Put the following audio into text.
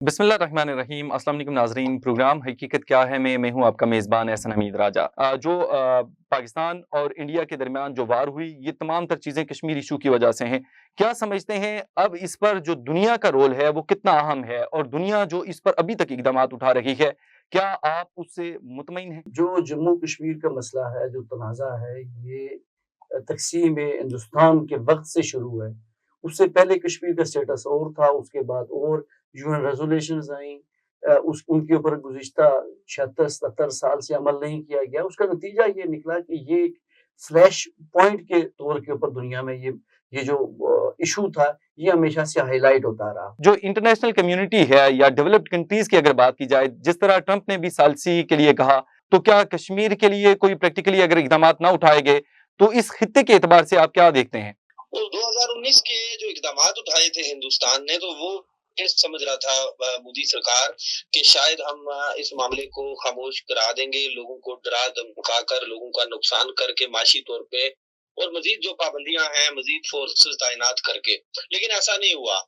बिस्मिल्लाहिर्रहमानिर्रहीम। अस्सलाम वालेकुम नाज़रीन। प्रोग्राम हकीकत क्या है मैं हूं आपका मेज़बान एहसन हमीद राजा। पाकिस्तान और इंडिया के दरमियान जो वार हुई, ये तमाम तर चीज़ें कश्मीर इशू की वजह से हैं। क्या समझते हैं अब इस पर जो दुनिया का रोल है वो कितना अहम है, और दुनिया जो इस पर अभी तक इक़दामात उठा रही है, क्या आप उससे मुतमईन हैं? जो जम्मू कश्मीर का मसला है, जो तनाज़ा है, ये तक़सीम हिंदुस्तान के वक़्त से शुरू है। उससे पहले कश्मीर का स्टेटस और था, उसके बाद और यूएन रेज़ोल्यूशंस आईं, उनके ऊपर गुज़िश्ता 76-77 साल से अमल नहीं किया गया। उसका नतीजा ये निकला कि ये एक फ्लैश पॉइंट के तौर के ऊपर दुनिया में ये जो इश्यू था, ये हमेशा से हाइलाइट होता रहा। जो इंटरनेशनल कम्युनिटी है या डेवलप्ड कंट्रीज की अगर बात की जाए, जिस तरह ट्रंप ने भी सालसी के लिए कहा, तो क्या कश्मीर के लिए कोई प्रैक्टिकली अगर इक़दामात ना उठाए गए तो इस खित्ते के एतबार से आप क्या देखते हैं? तो 2019 के जो इक़दामात उठाए थे हिंदुस्तान ने, तो वो समझ रहा था मोदी सरकार कि शायद हम इस मामले को खामोश करा देंगे, लोगों को डरा धमका कर, लोगों का नुकसान करके माशी तौर पे, और मजीद जो पाबंदियां हैं, मजीद फोर्सेस तैनात करके, लेकिन ऐसा नहीं हुआ।